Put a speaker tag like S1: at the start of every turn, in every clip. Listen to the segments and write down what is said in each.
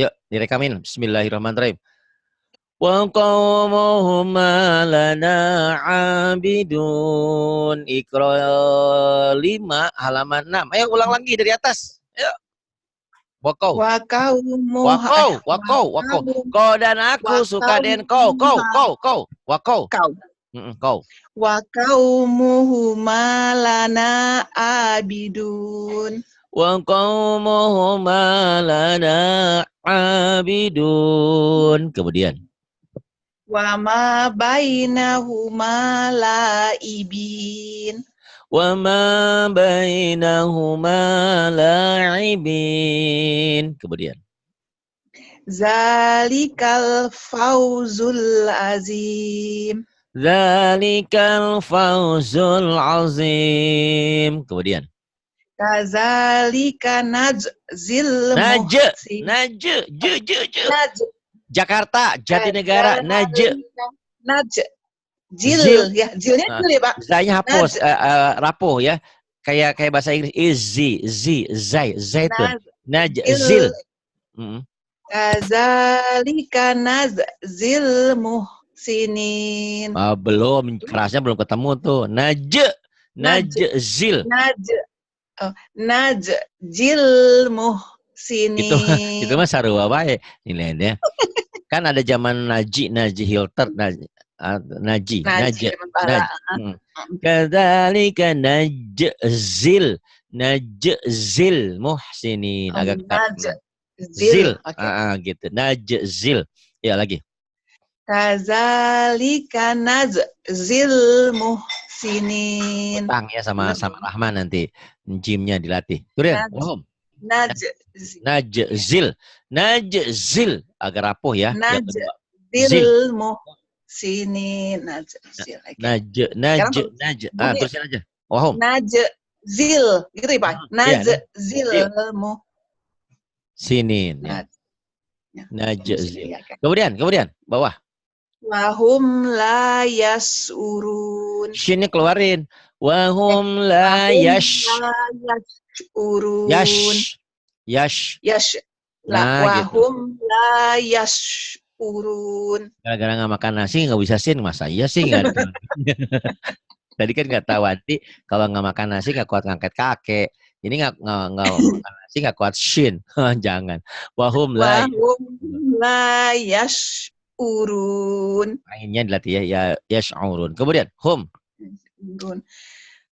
S1: Yuk, direkamin. Bismillahirrahmanirrahim. Wa qaumuhum lana abidun. Iqra 5 halaman 6. Ayo ulang lagi dari atas. Ayo. Wakau. Wakau. Kau dan aku suka dengan kau. Wakau. Kau.
S2: Wa qaumuhum lana abidun.
S1: Wa qaumuhum lana abidun. Kemudian.
S2: Wa ma bainahuma laibin.
S1: Wa ma bainahuma la'ibin. Kemudian.
S2: Zalikal fawzul azim.
S1: Zalikal fawzul azim. Kemudian.
S2: Kazalika najzil muhsin.
S1: Jakarta, Jatinegara,
S2: Jil ya, jilnya jil ya Pak.
S1: Zanya hapus, rapuh ya. Kayak bahasa Inggris zaitun. Zil.
S2: Kazalika najzil muhsinin.
S1: Belum, kerasnya belum ketemu tuh. Najzil.
S2: Najzil muhsinin.
S1: Itu mah sarua bae nilainya. Kan ada zaman Naji Hilter, Naji. Kadzalika najzil muhsinin. Agak zil. Gitu. Najzil. Ya lagi.
S2: Kadzalika najzil muhsinin.
S1: Utang ya sama Rahman nanti. Jimnya dilatih. Kemudian. Najzil agar rapuh ya.
S2: Najzil muhsinin.
S1: Terusin aja. Wahum.
S2: Najzil gitu ya Pak. Najzil
S1: muhsinin. Najzil. Kemudian bawah.
S2: Wahum la yasurun.
S1: Shinnya keluarin. Wahum la
S2: urun.
S1: Yash.
S2: Wahum la urun.
S1: Gara-gara nggak makan nasi nggak bisa sin, masa iya sih nggak? Tadi kan nggak tahu Wanti kalau nggak makan nasi nggak kuat ngangkat kakek. Ini nggak makan nasi nggak kuat shin. Jangan. Wahum la
S2: urun.
S1: Mainnya dilatih ya urun. Kemudian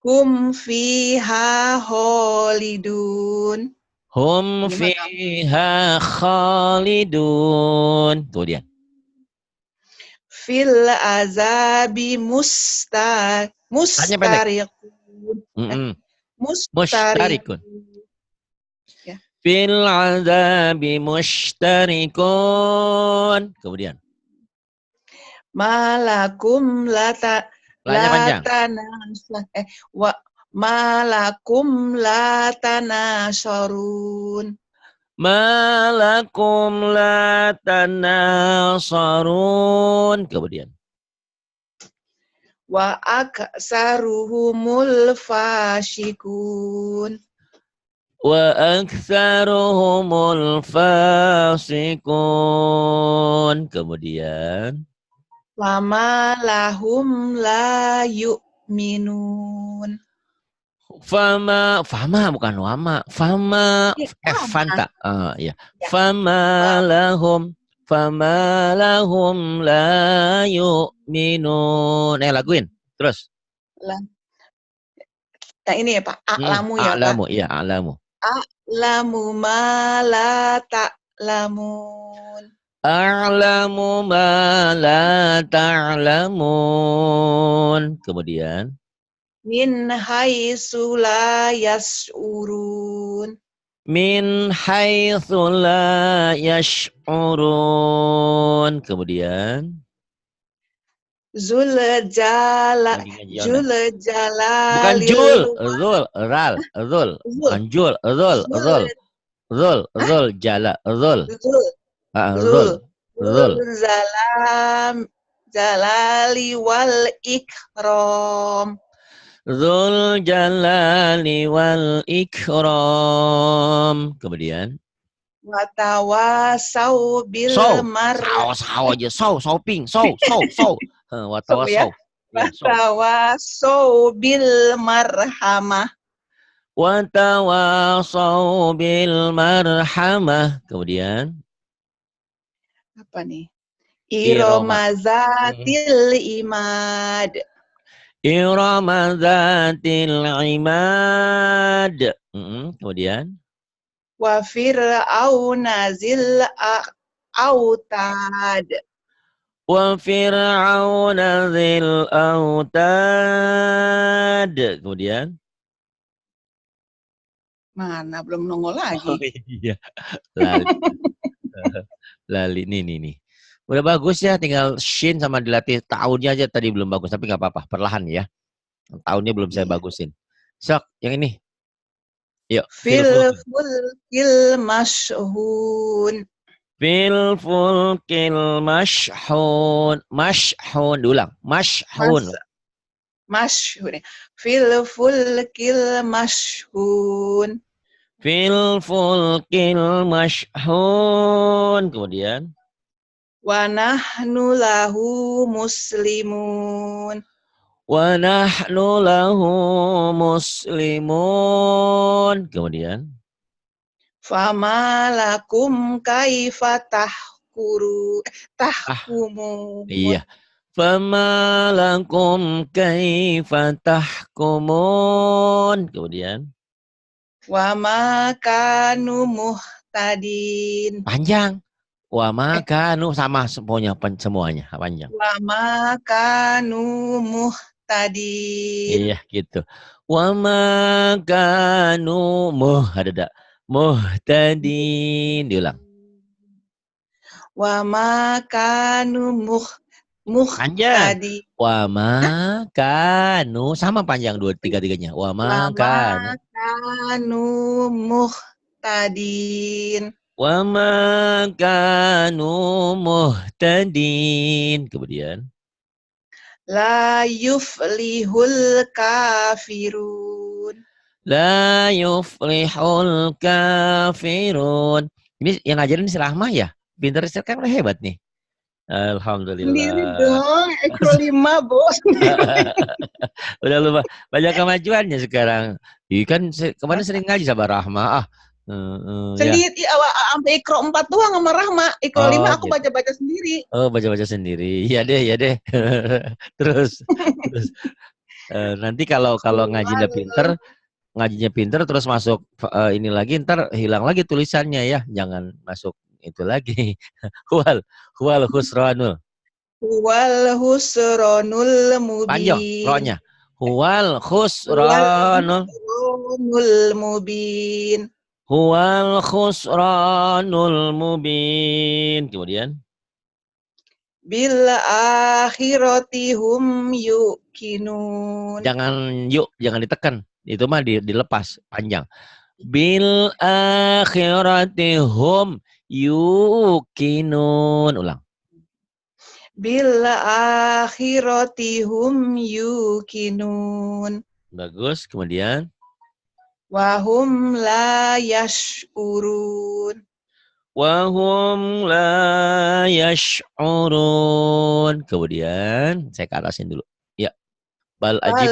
S2: Hum fiha khalidun.
S1: Hum fiha khalidun. Kemudian.
S2: Fil azabi mustarikun.
S1: Ya. Fil azabi mustarikun. Kemudian.
S2: Malakum malakum la tanasarun.
S1: Malakum la tanasarun. Kemudian.
S2: Wa aksaruhumul fasikun.
S1: Wa aktsaruhumul fasikun. Kemudian.
S2: Lama lahum la yu'minun.
S1: Fama bukan wama. Fama fanta. Ya. Fama lahum la yu'minun. Laguin. Terus.
S2: Nah ini ya Pak, a'lamu ya Pak.
S1: A'lamu, iya a'lamu.
S2: A'lamu ma la ta'lamun.
S1: A'lamu ma la ta'lamun. Kemudian.
S2: Min haitsu la yash'urun.
S1: Min haitsu la yash'urun. Kemudian.
S2: Zul jalali.
S1: Bukan jul, ral, bukan jul, jala,
S2: jalali wal ikram.
S1: Zul jalali wal ikram. Kemudian.
S2: Watawasau bil
S1: So,
S2: mar.
S1: sao aja. Shopping. So.
S2: So ya.
S1: Watawasau. Ya, so.
S2: Watawasau bil marhamah.
S1: Watawasau bil marhamah. Kemudian
S2: Apa nih?
S1: Iroma.
S2: Iromazatil imad.
S1: Irama dzatil imad. Kemudian
S2: Wa fir'auna zil autad.
S1: wa fir'auna dzil autad. Kemudian
S2: Mana belum nongol
S1: oh
S2: lagi.
S1: iya, lali. Lali nih. Udah bagus ya, tinggal shin sama dilatih tahunnya aja tadi belum bagus, tapi nggak apa-apa, perlahan ya. Tahunnya belum saya
S2: Iya.
S1: bagusin. Sok, yang ini. Yuk,
S2: Fil
S1: fil
S2: fulkil mashhun.
S1: Fil fulkil mashhun. Mashhun. Diulang. Mashhun.
S2: Mashhun. Fil fulkil mashhun.
S1: Fil fulkil mashhun. Kemudian.
S2: Wa nahnu lahu muslimun.
S1: Wa nahnu lahu muslimun. Kemudian.
S2: Fama lakum kaifa tahkumun.
S1: Iya. Fama lakum kaifa tahkumun. Kemudian.
S2: Wa ma kanu muhtadin.
S1: Panjang. Wa makanu sama semuanya panjang.
S2: Wa ma kanu muhtadin.
S1: Iya gitu. Wa makanu ada muhtadin diulang.
S2: Wa ma kanu
S1: Panjang.
S2: muhtadin.
S1: Wa makanu sama panjang tiga-tiganya. Wa
S2: Wa ma
S1: makanu.
S2: kanu muhtadin.
S1: Wa makanu muhtadin. Kemudian.
S2: La yuflihul kafirun.
S1: La yuflihul kafirun. Ini yang ngajarin si Rahmah ya? Pinter kan udah hebat nih.
S2: Sendiri
S1: Alhamdulillah.
S2: dong, Ekro 5 bos.
S1: Udah lupa banyak kemajuannya sekarang. Iya kan kemarin sering ngaji sama Rahmah. Ya.
S2: Sendiri, sampai Ikro 4 doang sama Rahma. Ikro 5 aku
S1: Gitu.
S2: baca-baca sendiri.
S1: Oh, baca-baca sendiri. Iya deh. terus nanti kalau ngajinya pinter terus masuk ini lagi ntar hilang lagi tulisannya ya. Jangan masuk itu lagi. Huwal khusranul.
S2: Wal husronul
S1: Panjang
S2: mubin.
S1: rohnya. Huwal
S2: Wal
S1: khusranul.
S2: husronul mubin.
S1: Huwal khusranul mubin. Kemudian.
S2: Bil akhirati hum yuqinun.
S1: Jangan ditekan. Itu mah dilepas panjang. Bil akhirati hum yuqinun. Ulang.
S2: Bil akhirati hum yuqinun.
S1: Bagus. Kemudian.
S2: Wahum la yash'urun.
S1: Wahum la yash'urun. Kemudian saya ke atasin dulu. Ya. Bal ajib.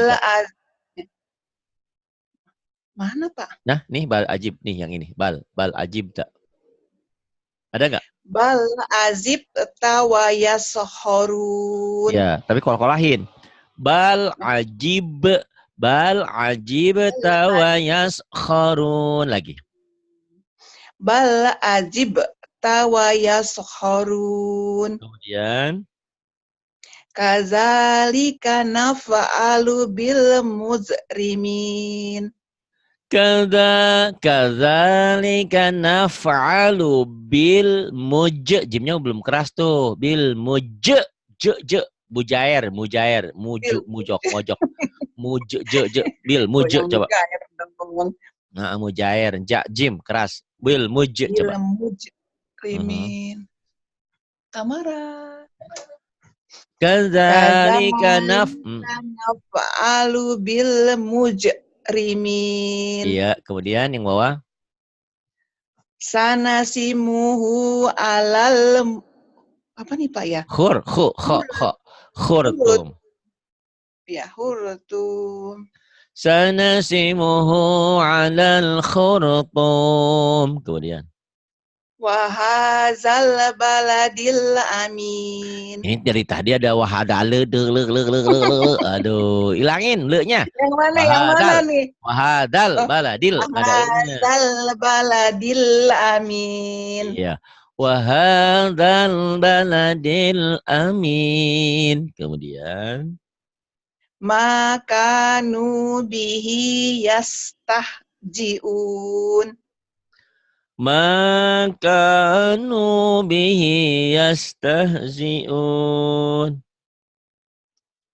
S2: Mana Pak?
S1: Nah, nih bal ajib nih yang ini. Bal ajib tak? Ada nggak?
S2: Bal azib tawaya sohorun.
S1: Ya, tapi kol-kolahin. Bal ajib tawayas khorun lagi.
S2: Bal ajib tawaya sohorun.
S1: Kemudian
S2: Kazalika nafa'alu bil muzrimin.
S1: Kadzalika naf'alu bil jimnya belum keras tuh. Bil mujair, mojok, bil coba. Nah, mujair, jim keras. Bil coba.
S2: Mujrimin. Tamara.
S1: Kadzalika
S2: naf'alu bil mujrimin.
S1: Iya, kemudian yang bawah.
S2: Sanasimuhu alal apa nih Pak ya?
S1: Khurtum.
S2: Ya, hurtum.
S1: Sanasimuhu alal khurtum. Kemudian.
S2: Wahazal baladil amin.
S1: Ini dari tadi ada wahada le. Aduh, ilangin le-nya.
S2: Yang mana nih?
S1: Wahadal
S2: Oh,
S1: baladil ada e-nya.
S2: wahazal baladil amin.
S1: Iya. Wahadal baladil amin. Kemudian.
S2: Maka nubihi yastahjiun.
S1: Maka nubihi yastahzi'un.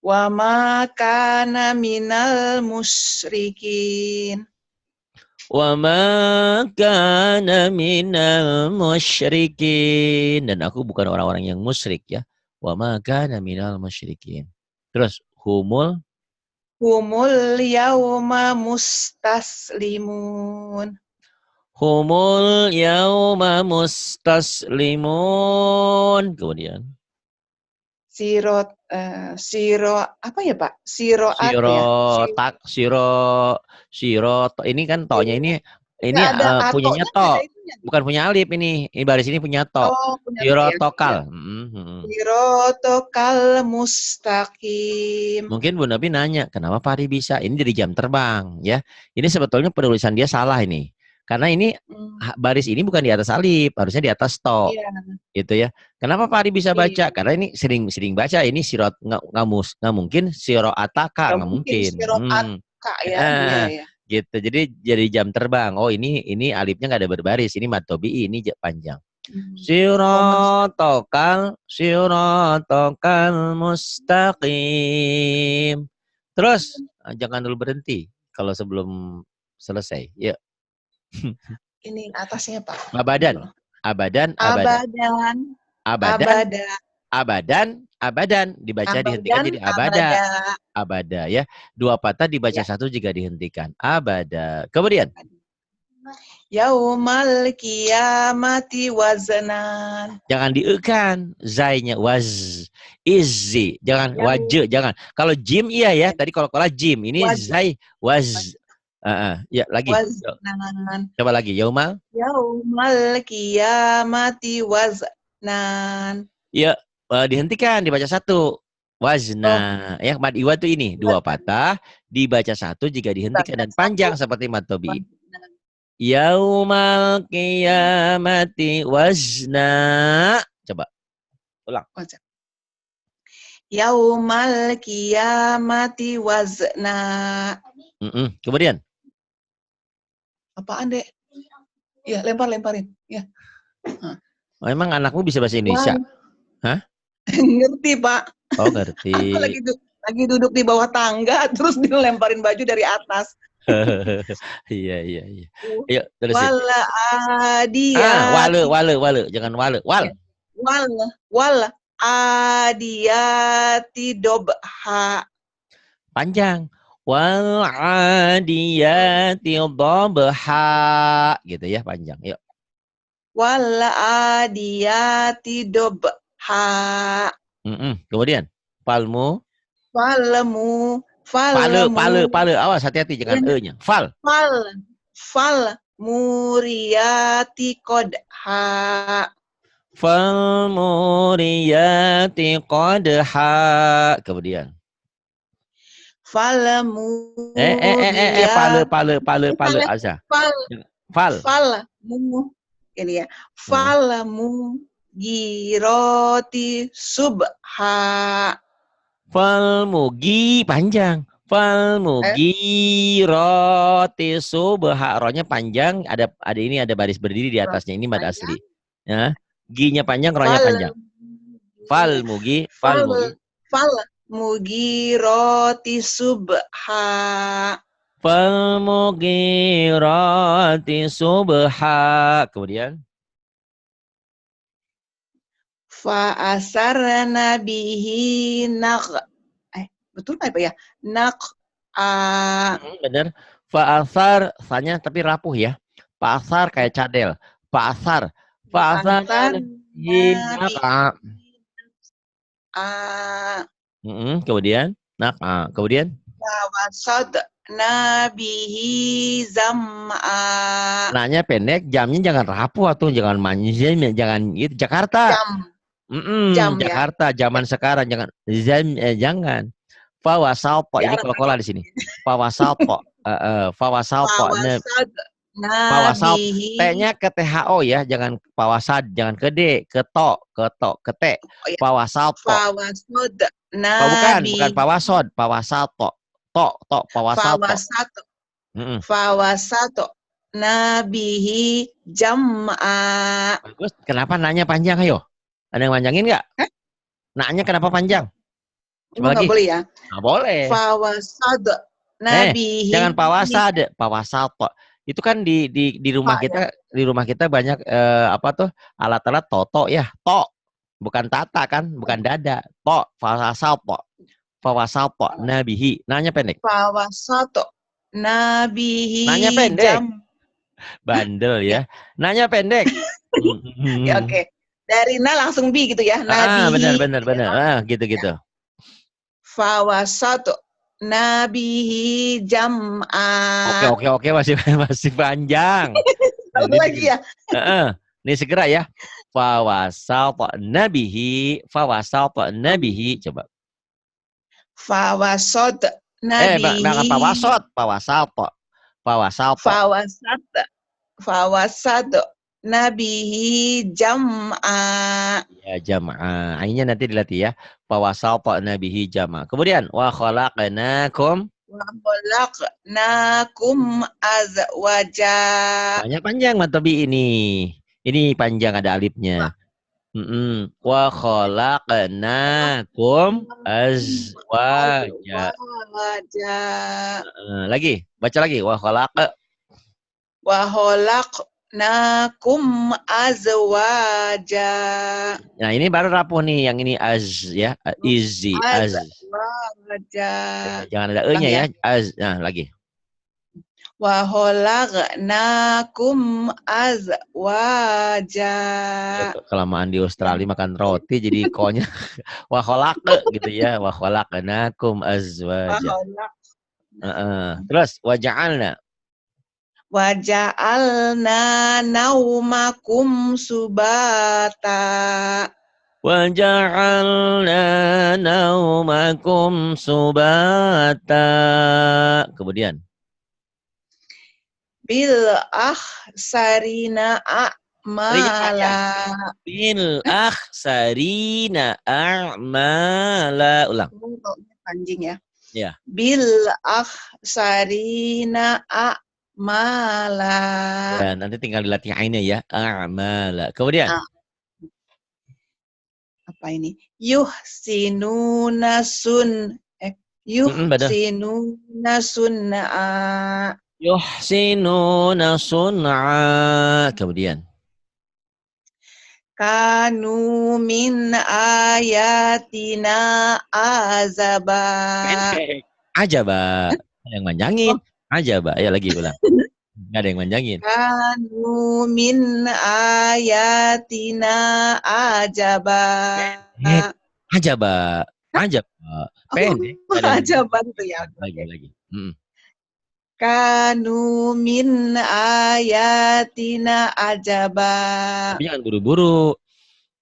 S2: Wa makana minal musyrikin.
S1: Wa ma kana minal musyrikin. Dan aku bukan orang-orang yang musyrik ya. Wa ma kana minal musyrikin. Terus humul
S2: Yauma mustaslimun.
S1: humul yauma mustaslimun. Kemudian
S2: Siro apa ya Pak? Siroat ya.
S1: Ini kan tonya ini
S2: Ada
S1: punyanya
S2: atonya,
S1: to, bukan punya alif ini baris ini punya to.
S2: punya to ya.
S1: Sirotokal.
S2: Sirotokal mustaqim.
S1: Mungkin Bu Nabi nanya, kenapa Pari bisa? Ini dari jam terbang ya. Ini sebetulnya penulisan dia salah ini. Karena ini baris ini bukan di atas alif, harusnya di atas to.
S2: Iya.
S1: Gitu ya. Kenapa Pari bisa baca? Karena ini sering baca ini sirot nggak mungkin siroataka nggak mungkin.
S2: Siroataka ya.
S1: Gitu. Jadi jadi jam terbang. Oh ini alifnya nggak ada berbaris. Ini matobi ini panjang. Sirotokal mustaqim. Terus jangan dulu berhenti kalau sebelum selesai. Ya.
S2: Ini atasnya Pak.
S1: Abadan. Dibaca dihentikan jadi abada ya. Dua patah dibaca satu jika dihentikan. Abada. Kemudian
S2: Yaumal qiyamati waznan.
S1: Jangan diekan zainya waz izzi. Jangan wajah, jangan. Kalau jim iya ya. Tadi kalau jim ini zai waz. Ya lagi.
S2: Waznan.
S1: Coba lagi. Yaumal
S2: qiyamati waznan.
S1: Ya dihentikan dibaca satu. Wazna. Ya mad iwa itu ini dua patah dibaca satu jika dihentikan dan panjang seperti matobi. Yaumal qiyamati wazna. Coba. Ulang.
S2: Yaumal qiyamati wazna.
S1: Kemudian.
S2: Apaan, Dek? Ya, lemparin. Ya.
S1: Oh, emang anakmu bisa bahasa Indonesia? Hah?
S2: Ngerti, Pak.
S1: Oh, ngerti.
S2: Aku lagi duduk di bawah tangga terus dilemparin baju dari atas.
S1: Iya. Ayo, terusin.
S2: Wala adiyati.
S1: Wale. Jangan wale.
S2: Wal adiyati dobha.
S1: Panjang. Wal adiyati dobha. Gitu ya, panjang. Yuk.
S2: Wal adiyati dobha.
S1: Kemudian. Palmu. Pale. Awas, hati-hati jangan e-nya. Fal
S2: muriyati qadha.
S1: Fal muriyati qadha. Kemudian. Fal pale aja.
S2: Ini ya. Fal mugirati subha.
S1: Fal mugi panjang. Fal mugirati subha. Rohnya panjang, ada baris berdiri di atasnya. Ini mad asli. Ya. G-nya panjang, rohnya panjang. Fal
S2: mugirati subha.
S1: Fal mugirati subha. Kemudian
S2: Fa'asarna bihi betul nggak Pak ya?
S1: Bener. Fa'asar, sanya tapi rapuh ya. Fa'asar kayak cadel. Fa'asar. Fa'asar
S2: Fa'asar nabi.
S1: naqa. Kemudian naqa. Kemudian
S2: Fawasad nabihi zam'a.
S1: nanya pendek, jamnya jangan rapuh atau jangan manjim, jangan gitu. Jakarta.
S2: Jam ya.
S1: Jakarta zaman sekarang jangan jangan. Fawasalpo ini
S2: Diarahkan.
S1: kola di sini. Fawasalpo. Fawasalpo.
S2: Fawasad
S1: Pawasal
S2: nabihi.
S1: T-nya ke THO ya, jangan pawasad, jangan ke D, ke ke T.
S2: Oh, ya.
S1: Pawasalto.
S2: Fawasad
S1: Oh, bukan
S2: nabihi.
S1: pawasod, pawasalto. Pawasalto.
S2: Fawasato. Fawasato nabihi jam'a.
S1: Bagus. Kenapa nanya panjang, ayo? Ada yang panjangin nggak? Nanya kenapa panjang? Coba
S2: Nggak
S1: lagi.
S2: boleh ya?
S1: Nggak boleh.
S2: Fawasad nabihi.
S1: Jangan pawasad, pawasalto. Itu kan di rumah kita, di rumah kita banyak apa tuh alat-alat toto ya, bukan tata kan, bukan dada, fawasalpo, nabihi, nanya pendek.
S2: Fawasato nabihi.
S1: Nanya pendek. Bandel ya, nanya pendek.
S2: Ya, oke. Dari na langsung bi gitu ya, nabihi.
S1: Benar. Gitu.
S2: Fawasato nabihi jam'a.
S1: Oke, masih panjang.
S2: Satu lagi ya.
S1: Ini segera ya. Fawasalto nabihi, coba.
S2: Fawasat nabihi.
S1: Bahkan pawasalto.
S2: Fawasat nabihi jam'a.
S1: Ya, jam'a. Ainnya nanti dilatih ya. Fawasalto nabihi jam'a. Kemudian wa khalaqnakum.
S2: Wa khalaqnakum azwaja.
S1: Banyak panjang matobi ini. Ini panjang ada alifnya. Wa khalaqnakum azwaja. Lagi, baca lagi. Wa
S2: khalaqnakum azwaja.
S1: Nah, ini baru rapuh nih, yang ini ya, easy,
S2: azwaja.
S1: Jangan ada e-nya ya. Nah, lagi.
S2: Wa khalaqnakum azwaja.
S1: Kelamaan di Australia makan roti jadi konya wa khalaq gitu ya, wa khalaqnakum azwaja. Terus waja'alna
S2: naumakum subata.
S1: Waja'alna naumakum subata. Kemudian
S2: Bil akhsarina a'mala.
S1: Bil akhsarina a'mala. Ulang.
S2: Anjing ya.
S1: Ya.
S2: Bil akhsarina a'mala.
S1: Ya, nanti tinggal dilatih ainnya ya. A'mala. Kemudian.
S2: Apa ini? Yuhsinuna sun'a.
S1: Yuhsinuna sun'a. Kemudian.
S2: Kanu min ayatina azaba.
S1: Ajaba. Ada yang manjangin. Ajaba. Ayo lagi ulang. Nggak ada yang manjangin.
S2: Kanu min ayatina ajaba.
S1: Ajaba. Pendek.
S2: Ajaba itu ya.
S1: Lagi.
S2: Kanu min ayatina ajaba.
S1: Tapi jangan buru-buru.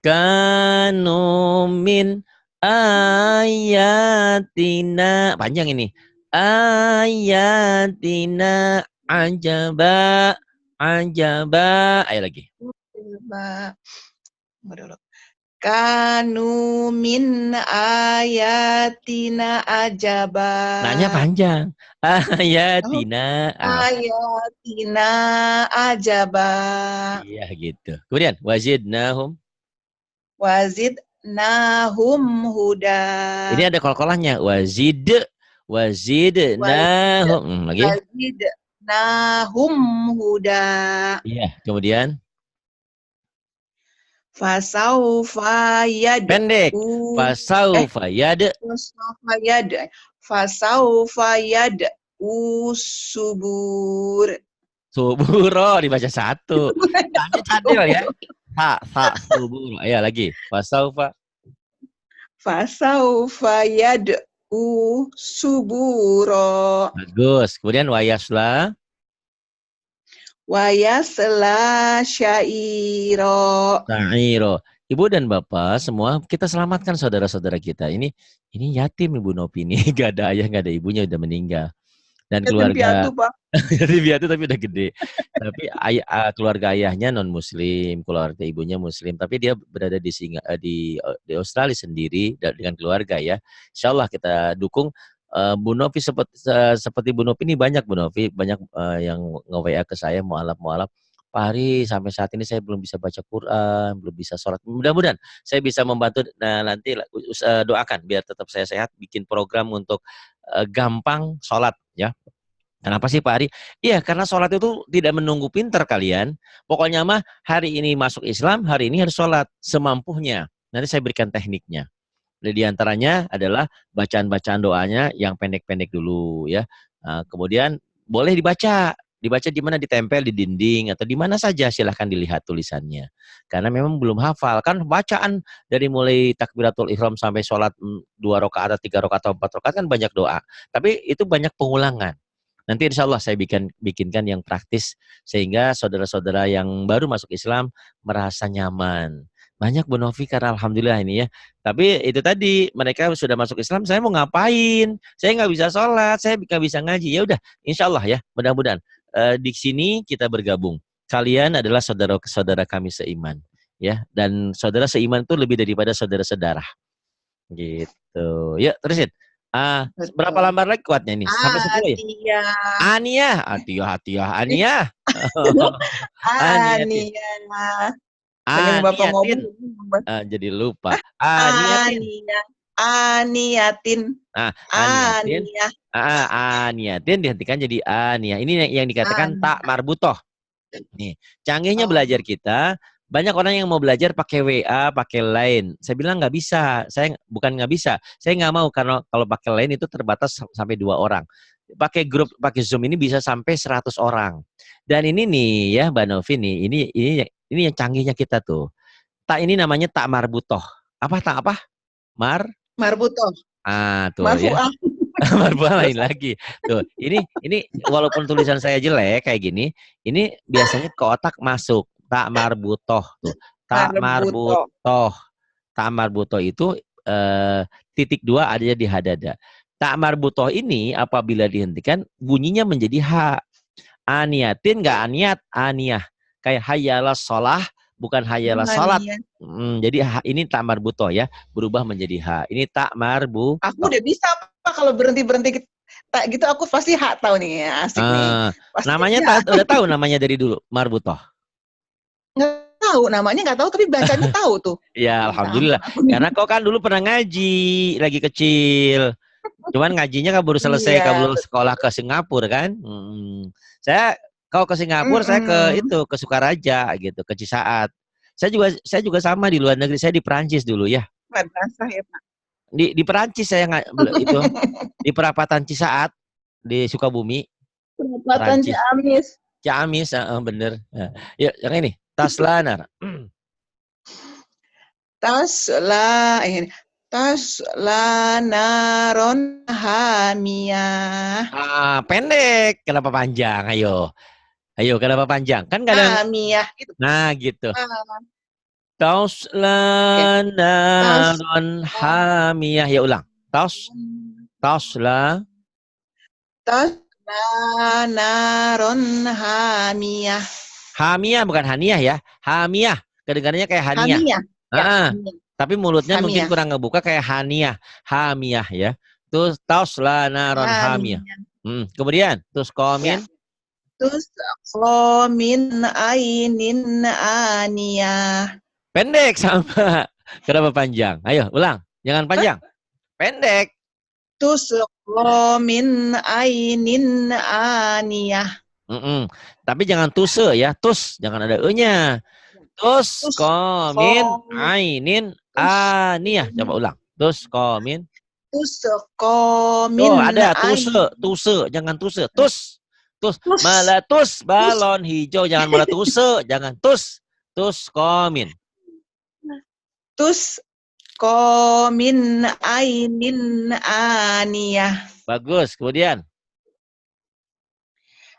S1: Kanu min ayatina. Panjang ini. Ayatina ajaba. Ayo lagi.
S2: Kanu min ayatina ajaba.
S1: Nanya panjang. Ayatina.
S2: Ayatina ajaba.
S1: Iya gitu. Kemudian wazidnahum
S2: huda.
S1: Ini ada kol-kolannya. Wazidnahum. Lagi.
S2: Wazidnahum huda.
S1: Iya, kemudian
S2: Fasaufa yad.
S1: Pendek. Fasaufa yad.
S2: Fasaufa yad usubur.
S1: Suburo dibaca satu. Tanya cadel ya. Suburo. Ayo lagi. Fasaufa.
S2: Fasaufa yad'u suburo.
S1: Bagus. Kemudian wayasla.
S2: Wa yasla syairo.
S1: Sa'iro. Ibu dan Bapak semua kita selamatkan saudara-saudara kita. Ini yatim Ibu Nopi nih. Gak ada ayah, gak ada ibunya, udah meninggal. Dan
S2: Yatim
S1: keluarga
S2: piatu, Pak.
S1: yatim piatu tapi udah gede. Tapi keluarga ayahnya non muslim, keluarga ibunya muslim, tapi dia berada di Australia sendiri dengan keluarga ya. Insya Allah kita dukung. Bu Novi seperti Bu Novi ini banyak Bu Novi, banyak yang nge-WA ke saya mualaf. Pak Hari, sampai saat ini saya belum bisa baca Quran, belum bisa sholat. Mudah-mudahan saya bisa membantu. Nah, nanti doakan biar tetap saya sehat, bikin program untuk gampang sholat ya. Kenapa sih Pak Ari? Iya, karena sholat itu tidak menunggu pinter kalian. Pokoknya mah hari ini masuk Islam, hari ini harus sholat semampunya. Nanti saya berikan tekniknya. Di antaranya adalah bacaan-bacaan doanya yang pendek-pendek dulu ya. Kemudian boleh dibaca di mana, ditempel di dinding atau di mana saja, silahkan dilihat tulisannya. Karena memang belum hafal kan bacaan dari mulai takbiratul ihram sampai sholat 2 rakaat atau 3 rakaat atau 4 rakaat kan banyak doa. Tapi itu banyak pengulangan. Nanti insya Allah saya bikinkan yang praktis sehingga saudara-saudara yang baru masuk Islam merasa nyaman. Banyak Bu Novi karena alhamdulillah ini ya. Tapi itu tadi mereka sudah masuk Islam, saya mau ngapain? Saya nggak bisa sholat, saya nggak bisa ngaji. Ya udah, insya Allah ya, mudah-mudahan di sini kita bergabung. Kalian adalah saudara-saudara kami seiman, ya. Dan saudara seiman itu lebih daripada saudara-saudara. Gitu. Yuk terusin. Berapa lambar lagi kuatnya ini? Sampai 10 ya? Ania. Ania.
S2: Ania. Yang Bapak ngomong.
S1: Jadi lupa.
S2: Aniatin.
S1: Aniatin dihentikan jadi ania. Ini yang dikatakan tak marbutoh. Nih, canggihnya belajar kita. Banyak orang yang mau belajar pakai WA, pakai Line. Saya bilang nggak bisa. Saya bukan nggak bisa. Saya nggak mau karena kalau pakai Line itu terbatas sampai 2 orang. Pakai grup, pakai Zoom ini bisa sampai 100 orang. Dan ini nih ya, Mbak Novi nih, ini yang canggihnya kita tuh. Tak ini namanya tak marbutoh. Apa tak apa?
S2: Marbutoh.
S1: Tuh ya. Marbutoh lain lagi. Tuh, ini walaupun tulisan saya jelek kayak gini, ini biasanya ke otak masuk. Tak marbutoh tuh. Tak marbutoh. Tak marbutoh itu titik 2 ada di hadada. Tak marbutoh ini apabila dihentikan bunyinya menjadi ha. Aniatin nggak aniat, aniyah. Kayak hayalah sholah, bukan hayalah sholat. Jadi ini tak marbutoh ya, berubah menjadi ha. Ini tak marbutoh.
S2: Aku udah bisa Pak kalau berhenti tak gitu aku pasti hak tahu nih, asik nih. Pasti
S1: namanya udah tahu namanya dari dulu, marbutoh.
S2: Nggak tahu namanya, nggak tahu tapi bacanya tahu tuh.
S1: Ya alhamdulillah. Karena kau kan dulu pernah ngaji lagi kecil. Cuman ngajinya kan baru selesai, kalau sekolah ke Singapura kan. Kau ke Singapura, saya ke Sukaraja gitu, ke Cisaat. Saya juga sama di luar negeri, saya di Perancis dulu ya.
S2: Madrasah ya Pak.
S1: Di Perancis saya itu di perapatan Cisaat di Sukabumi.
S2: Perapatan Ciamis.
S1: Ciamis, bener. Yuk, yang ini. Taslanar.
S2: Taslanaron hamiyah.
S1: Pendek. Kenapa panjang? Ayo, kenapa panjang? Kan nggak ada.
S2: Hamiyah gitu.
S1: Nah, gitu. Taslanaron hamiyah. Ya ulang.
S2: Taslanaron hamiyah.
S1: Hamiyah bukan haniyah ya. Hamiyah. Kedengarannya kayak haniyah.
S2: Hamiyah.
S1: Tapi mulutnya mungkin kurang ngebuka kayak haniyah. Hamiyah ya. Terus taslanaron hamiyah. Kemudian terus komen.
S2: Terus komin ainin aniyah.
S1: Pendek sama. Kenapa panjang? Ayo ulang. Jangan panjang. Pendek.
S2: Terus komin ainin aniyah.
S1: Tapi jangan tuse ya. Tus. Jangan ada e-nya. Tus komin ainin aniyah. Coba ulang. Tus komin.
S2: Tus komin.
S1: Oh ada tuse. Jangan tuse. Tus. Tus.
S2: Tus.
S1: Meletus balon hijau. Jangan meletuse. Jangan tus. Tus komin.
S2: Tus komin ainin aniyah.
S1: Bagus. Kemudian.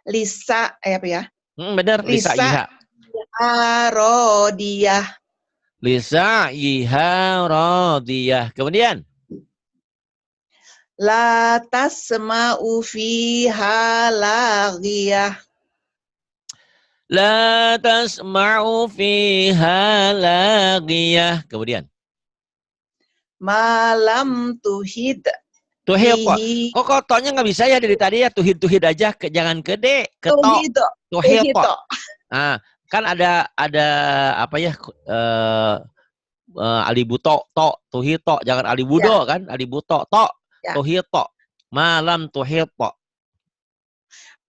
S2: Lisa, apa ya?
S1: Benar. Lisa
S2: Lisa
S1: iha.
S2: Arodiyah.
S1: Lisa iha rodiyah. Kemudian.
S2: La tasma'u fiha laghiyah.
S1: La tasma'u fiha lagiyah. Kemudian.
S2: Malam tuhid
S1: Tuhid kok.
S2: bihi.
S1: Kok toknya nggak bisa ya dari tadi ya. Tuhid aja. Jangan ke D. Ke to.
S2: Tuhid.
S1: Tuhid kok. Nah, kan ada apa ya. Alibuto. Tuhid to. Jangan alibudo kan. Alibuto. Tuhid to. Malam tuhid to.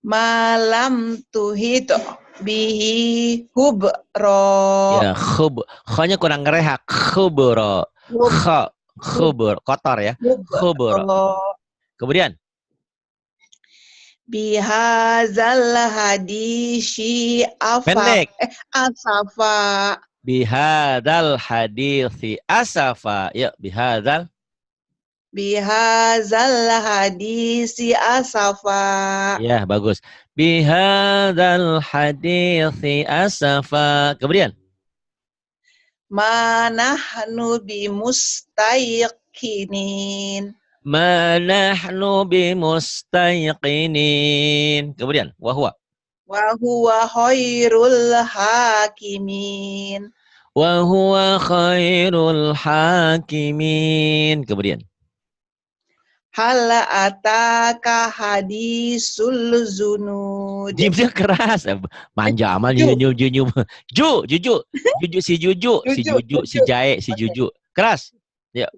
S2: Malam tuhid bihi hubro.
S1: Ya, Kh-nya kurang ngereha. Khubro. Khubur. Kotor ya. Khubro. Kemudian.
S2: Bihazal hadisi
S1: Pendek.
S2: asafa.
S1: Bihadal hadisi asafa. Ya, bihadal.
S2: Bihazal hadisi asafa.
S1: Ya, bagus. Bihadal hadisi asafa. Kemudian.
S2: Manahnu bimustayqinin.
S1: Manahnu bimustayqinin. Kemudian. Wahuwa.
S2: Wahuwa khairul hakimin.
S1: Wahuwa khairul hakimin. Kemudian.
S2: Hal ataka hadisul zunud.
S1: Jimnya keras. Manja amal nyunyum. Juju. Si Juju. Si Jae. Si Juju. Keras. Ya.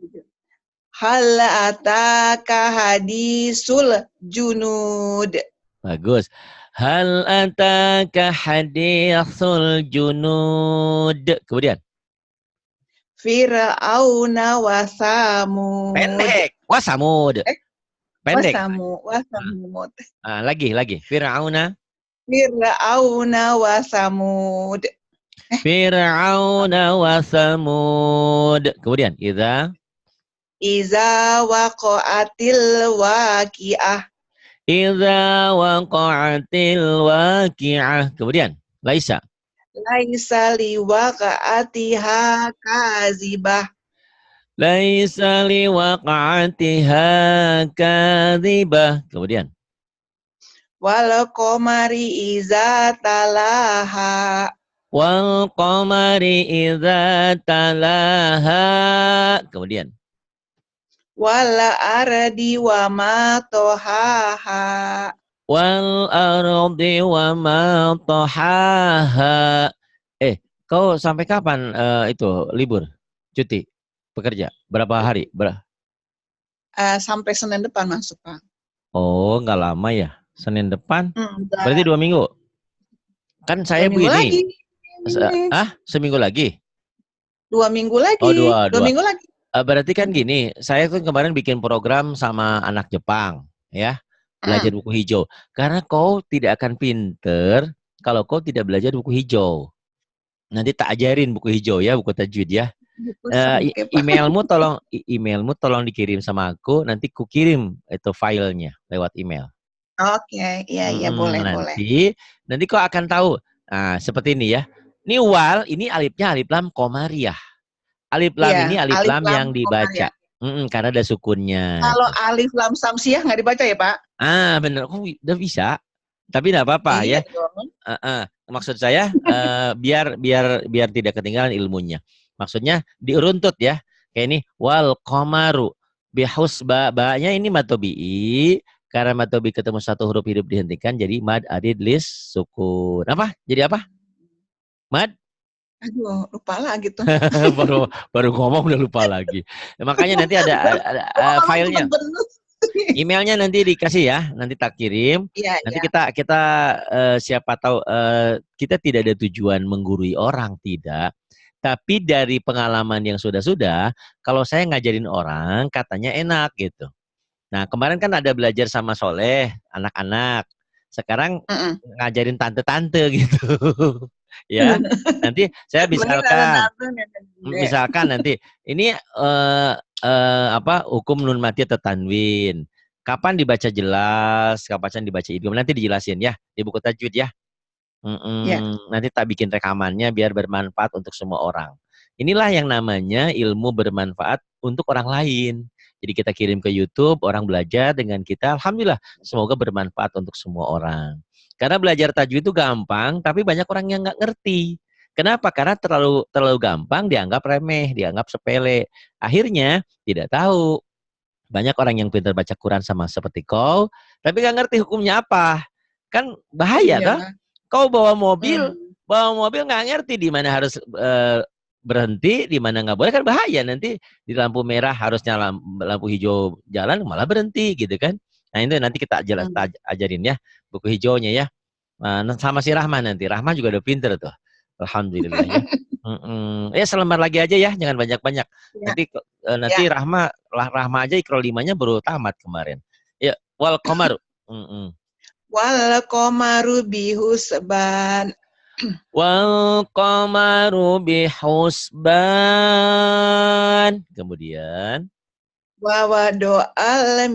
S2: Hal ataka hadisul junud.
S1: Bagus. Hal ataka hadithul junud. Kemudian.
S2: Fir'auna wa Samud.
S1: Pendek. Wasamud. Pendek.
S2: Wasamud.
S1: Lagi. Fir'auna.
S2: Fir'auna wa Samud.
S1: Fir'auna wa Samud. Kemudian.
S2: Iza waqa'atil waqi'ah.
S1: Iza waqa'atil waqi'ah. Kemudian. Laisa.
S2: Laisa liwaqa'atiha kazibah.
S1: Laisa liwaqa'atiha kadhibah. Kemudian.
S2: Wal qamari iza talaha.
S1: Wal qamari idza talaha. Kemudian.
S2: Wal ardi wa ma tohaha.
S1: Wal ardi wa ma tahaha. Kau sampai kapan itu libur? Cuti bekerja? Berapa hari?
S2: Sampai Senin depan masuk, Pak.
S1: Oh, nggak lama ya. Senin depan? Berarti 2 minggu. Kan
S2: 2
S1: saya
S2: minggu
S1: begini.
S2: lagi.
S1: Seminggu lagi?
S2: 2 minggu lagi.
S1: Oh, 2
S2: minggu lagi.
S1: Berarti kan gini, saya tuh kemarin bikin program sama anak Jepang, ya. Belajar buku hijau. Karena kau tidak akan pinter kalau kau tidak belajar buku hijau. Nanti tak ajarin buku hijau ya, buku tajwid ya. Emailmu tolong dikirim sama aku, nanti ku kirim itu filenya lewat email.
S2: Oke, iya boleh.
S1: Nanti kau akan tahu. Nah, seperti ini ya. Ini wal, ini alifnya alif lam komariah. Alif lam ini alif lam yang dibaca. Karena ada sukunnya.
S2: Kalau alif lam samsiah nggak dibaca ya, Pak?
S1: Bener. Kok udah bisa? Tapi nggak apa-apa ya. Maksud saya biar tidak ketinggalan ilmunya. Maksudnya diruntut ya. Kayak ini wal qamaru bihusba, ba-nya ini matobi'i. Karena matobi ketemu satu huruf hidup dihentikan jadi mad adid lis sukun. Apa? Jadi apa? Mad?
S2: Aduh, lupa lagi tuh.
S1: baru ngomong udah lupa lagi. Makanya nanti ada filenya. Emailnya nanti dikasih ya, nanti tak kirim. Nanti kita siapa tahu kita tidak ada tujuan menggurui orang, tidak. Tapi dari pengalaman yang sudah, kalau saya ngajarin orang katanya enak gitu. Nah, kemarin kan ada belajar sama Soleh, anak-anak. Sekarang ngajarin tante-tante gitu. Ya, nanti saya misalkan nanti ini hukum nun mati atau tanwin. Kapan dibaca jelas, kapan dibaca idgham, nanti dijelasin ya di buku tajwid ya. Nanti tak bikin rekamannya biar bermanfaat untuk semua orang. Inilah yang namanya ilmu bermanfaat untuk orang lain. Jadi kita kirim ke YouTube, orang belajar dengan kita. Alhamdulillah, semoga bermanfaat untuk semua orang. Karena belajar tajwid itu gampang, tapi banyak orang yang nggak ngerti. Kenapa? Karena terlalu gampang, dianggap remeh, dianggap sepele. Akhirnya tidak tahu. Banyak orang yang pintar baca Quran sama seperti kau, tapi nggak ngerti hukumnya apa. Kan bahaya, toh? Kau bawa mobil nggak ngerti di mana harus berhenti, di mana nggak boleh, kan bahaya. Nanti di lampu merah harusnya lampu hijau jalan, malah berhenti gitu kan. Nah itu nanti kita ajarin ya buku hijaunya ya. Sama si Rahma nanti. Rahma juga udah pinter tuh. Alhamdulillah ya. Ya selembar lagi aja ya, jangan banyak-banyak. Ya. Nanti ya. Rahma aja Iqra 5-nya baru tamat kemarin. Ya, wal qamaru.
S2: Wal qamaru bihusban.
S1: Wal qamaru bihusban. Kemudian
S2: wa wado'al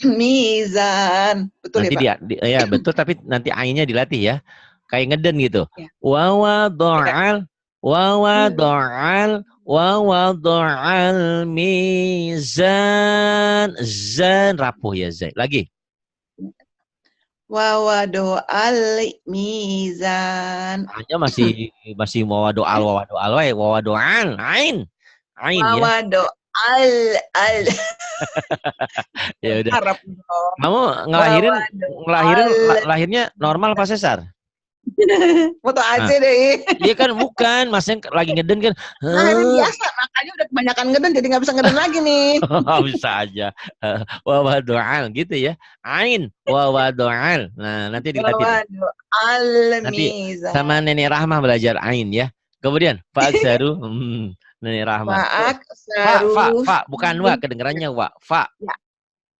S2: mizan. Betul
S1: nanti
S2: ya, Pak?
S1: Ya, betul, tapi nanti ainnya dilatih ya. Kayak ngeden gitu. Ya. Wa wado'al mizan. Zan rapuh ya, Zai. Lagi.
S2: Wa wado'al mizan.
S1: Hanya masih wawado'al ain ya.
S2: Wawado'al
S1: Ya udah. Kamu lahirnya normal apa sesar?
S2: Foto aja deh.
S1: Iya kan bukan, masnya lagi ngeden kan.
S2: Biasa, makanya udah kebanyakan ngeden jadi nggak bisa ngeden lagi nih.
S1: Bisa aja. Wawado'al gitu ya. Ain wawado'al. Nah, nanti dilatih. Nanti sama Nenek Rahmah belajar ain ya. Kemudian Fa'aksaru Nenek Rahmah. Fa bukan wa, kedengarannya wa. Fa.
S2: Ya.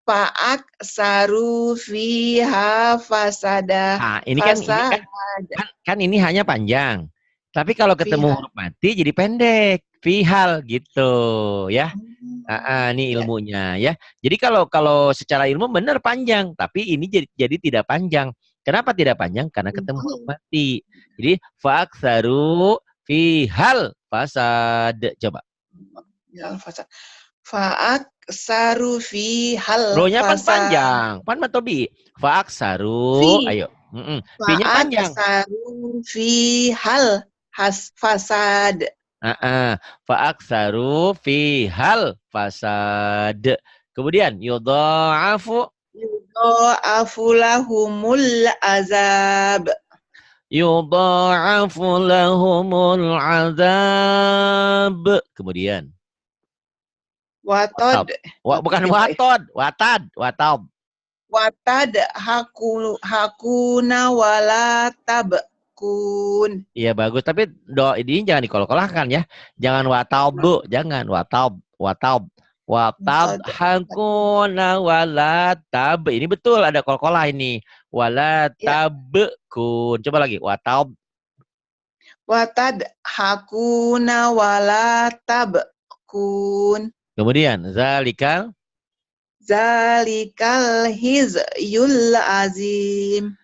S2: Fa'aksaru fiha fasada.
S1: Nah, ini kan ini hanya panjang. Tapi kalau ketemu huruf mati jadi pendek. Fihal gitu ya. Ini ilmunya ya. Jadi kalau secara ilmu benar panjang, tapi ini jadi tidak panjang. Kenapa tidak panjang? Karena ketemu huruf mati. Jadi fa'aksaru fihal fasad. Coba.
S2: Ya, fasad. Fa'aksaru fihal
S1: Ro-nya kan panjang. Pan matobi. Fa'aksaru. Ayo. P-nya panjang.
S2: Fa'aksaru fihal fasad.
S1: Fa'aksaru fihal fasad. Kemudian yudha'afu
S2: lahumul azab.
S1: Yudha'afu lahumul azab. Kemudian
S2: Watad.
S1: Bukan watad. Watad
S2: hakuna wala tabkun.
S1: Iya bagus, tapi ini jangan dikol-kolahkan ya. Jangan watab, jangan watab. Hakuna wala tab. Ini betul ada kol-kolah ini. Wala tabkun. Coba lagi, watab.
S2: Watad hakuna wala tabkun.
S1: Kemudian zalikal
S2: hizyul azim.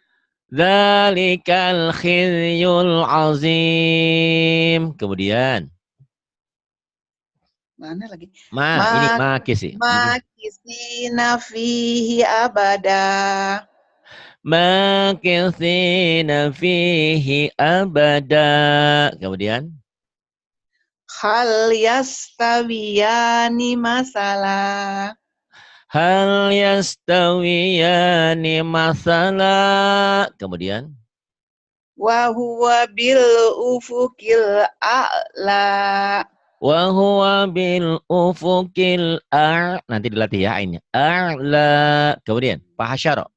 S1: Zalikal khizyul azim. Kemudian
S2: mana lagi?
S1: Ini makisi.
S2: Makisina fihi abada.
S1: Makisina fihi abada. Kemudian
S2: hal yastawiyani masalah.
S1: Hal yastawiyani masalah. Kemudian
S2: wa huwa bil ufuqil a'la.
S1: Wa huwa bil ufuqil a'la. Nanti dilatih ya ainnya. A'la. Kemudian fahasyara.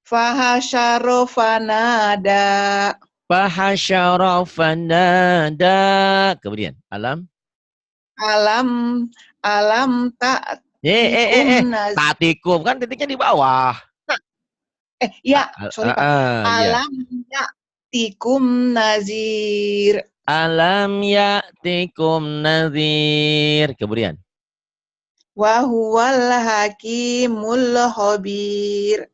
S2: Fahasyara fanada.
S1: Fahasyara fanada. Kemudian alam tak Tatikum kan titiknya di bawah.
S2: Ya, sorry Pak.
S1: Ya.
S2: Alam ya'tikum nazir.
S1: Alam ya'tikum nadhir. Kemudian.
S2: Wa huwal hakimul khabir.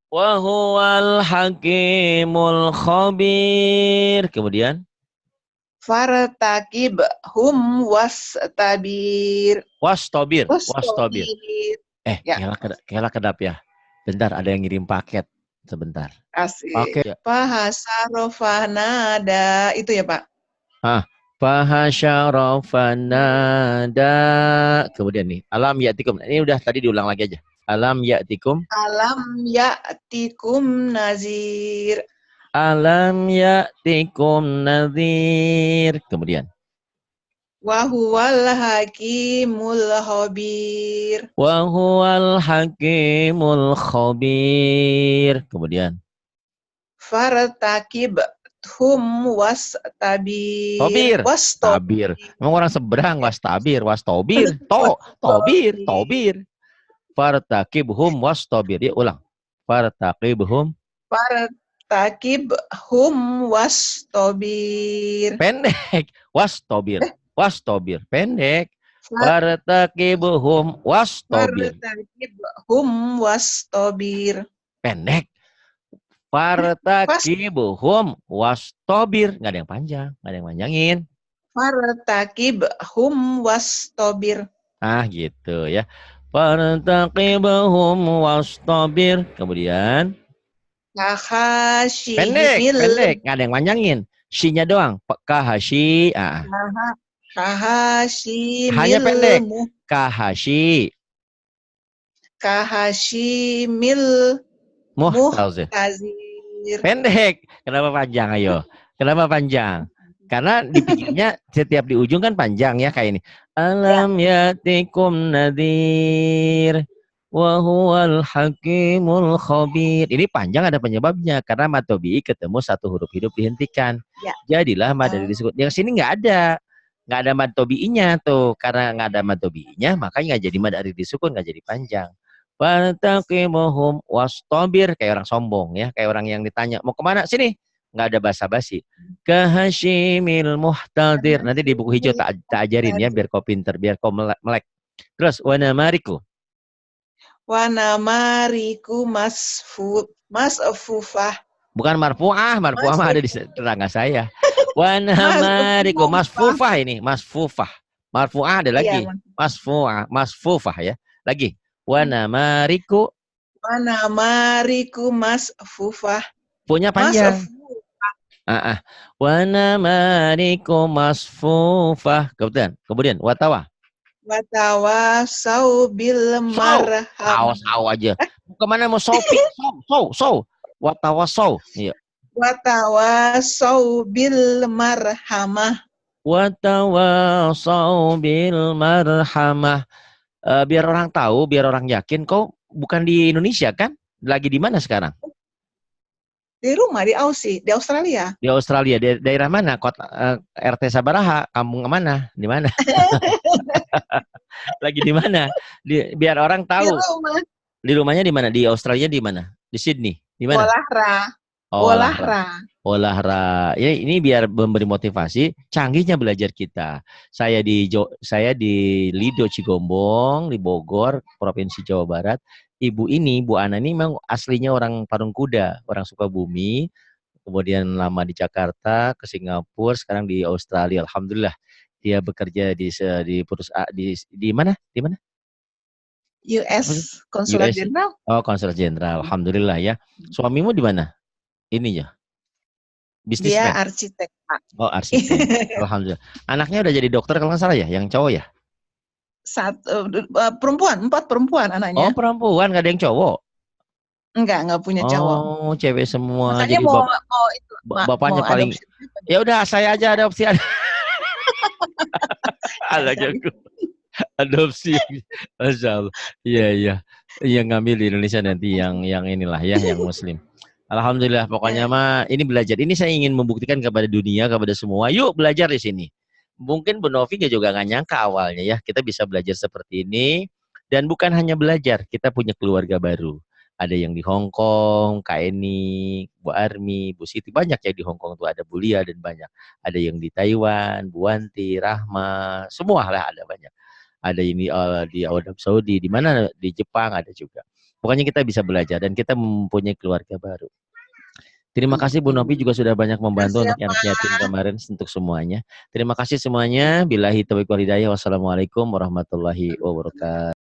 S1: Wa huwal hakimul khabir. Kemudian.
S2: Fartakib hum wastabir.
S1: Wastobir. Wastobir.
S2: Wastabir. Ya,
S1: Kela kedap ya. Bentar, ada yang ngirim paket. Sebentar.
S2: asik.
S1: Oke.
S2: Fahasarofah nada. Itu ya Pak?
S1: Fahasyarafanada. Kemudian nih, alam ya'tikum. Ini udah tadi diulang lagi aja. Alam ya'tikum.
S2: Alam ya'tikum nazir.
S1: Alam ya'tikum nadhir. Kemudian.
S2: Wa huwal hakimul khabir.
S1: Wa huwal hakimul khabir. Kemudian.
S2: Fartakib hum wastabir.
S1: Tobir. Tabir. Emang orang seberang wastabir, wastobir. Tobir. Fartakibhum wastobir. Dia ulang. Fartakibhum.
S2: Fartakib hum wastabir.
S1: Pendek. Wastobir. Wastobir. Pendek. Fartakibhum wastobir.
S2: Fartakib hum wastabir.
S1: Pendek. Fartakibhum wastobir. Nggak ada yang panjang. Nggak ada yang panjangin.
S2: Fartakib hum wastabir.
S1: Gitu ya. Fartakibhum wastabir. Kemudian. Pendek. Nggak ada yang panjangin. Si-nya doang. Kahashi.
S2: Kahashi.
S1: Hanya pendek. Kahashi.
S2: Mil
S1: Muhtazir. Pendek. Kenapa panjang? Ayo. Kenapa panjang? Karena dipikirnya setiap di ujung kan panjang ya kayak ini. Alam yatikum nadhir wa huwal hakimul khabir. Ini panjang ada penyebabnya karena mad tabi'i ketemu satu huruf hidup dihentikan.
S2: Ya.
S1: Jadilah mad dari disebut. Yang sini nggak ada. Nggak ada mad tabi'inya tuh. Karena nggak ada mad tabi'inya makanya nggak jadi mad dari disukun, nggak jadi panjang. Fartaqibuhum wastabir, kayak orang sombong ya, kayak orang yang ditanya mau kemana, sini, nggak ada basa-basi. Kahashimil muhtadir, nanti di buku hijau tak ajarin ya biar kau pinter, biar kau melek. Terus wanamariku
S2: masfufah.
S1: bukan marfu'ah mah ada di tetangga saya. Wanamariku masfufah, ini masfufah, marfu'ah ada lagi, masfufah ya, lagi. Wanamariku
S2: masfufah.
S1: Punya panjang. Wanamariku masfufah. Kemudian watawa.
S2: Watawasau bil marham.
S1: Saw aja. Kemana mau sopi? Sow. Watawasau. Iya.
S2: Watawasau bil marhamah.
S1: Watawasau bil marhamah. Biar orang tahu, biar orang yakin, kau bukan di Indonesia kan? Lagi di mana sekarang?
S2: Di rumah, di Aussie, di Australia.
S1: Di Australia, daerah mana? Kota RT Sabaraha, kampung mana? Di mana? Lagi di mana? Biar orang tahu.
S2: Di rumah.
S1: Di rumahnya di mana? Di Australia di mana? Di Sydney. Di mana? Olahra. Ya, ini biar memberi motivasi, canggihnya belajar kita. Saya di Lido Cigombong, di Bogor, Provinsi Jawa Barat. Bu Ana ini memang aslinya orang Parungkuda, orang Sukabumi. Kemudian lama di Jakarta, ke Singapura, sekarang di Australia. Alhamdulillah. Dia bekerja di perusahaan di mana? Di mana?
S2: US Konsulat Jenderal.
S1: Oh, Konsulat Jenderal. Alhamdulillah ya. Suamimu di mana? Ininya.
S2: Dia arsitek, Pak.
S1: Oh, arsitek. Alhamdulillah. Anaknya udah jadi dokter kalau nggak salah ya, yang cowok ya?
S2: Empat perempuan anaknya.
S1: Oh, perempuan, nggak ada yang cowok?
S2: Enggak punya cowok.
S1: Oh, cewek semua.
S2: Makanya
S1: jadi bapaknya paling. Ya udah, saya aja adopsi. Adopsi. Masya Allah. Iya. Iya, ngambil di Indonesia nanti yang inilah ya, yang Muslim. Alhamdulillah, pokoknya mah ini belajar. Ini saya ingin membuktikan kepada dunia, kepada semua. Yuk belajar di sini. Mungkin Bu Novi juga nggak nyangka awalnya ya, kita bisa belajar seperti ini. Dan bukan hanya belajar, kita punya keluarga baru. ada yang di Hong Kong, Kak Eni, Bu Armi, Bu Siti, banyak ya di Hong Kong tuh, ada Bu Lia dan banyak. Ada yang di Taiwan, Bu Wanti, Rahma, semua lah ada banyak. Ada ini di Arab Saudi, di mana di Jepang ada juga. Pokoknya kita bisa belajar dan kita mempunyai keluarga baru. Terima kasih Bu Novi juga sudah banyak membantu untuk anak yatim kemarin untuk semuanya. Terima kasih semuanya. Billahi taufiq wal hidayah. Wassalamualaikum warahmatullahi wabarakatuh.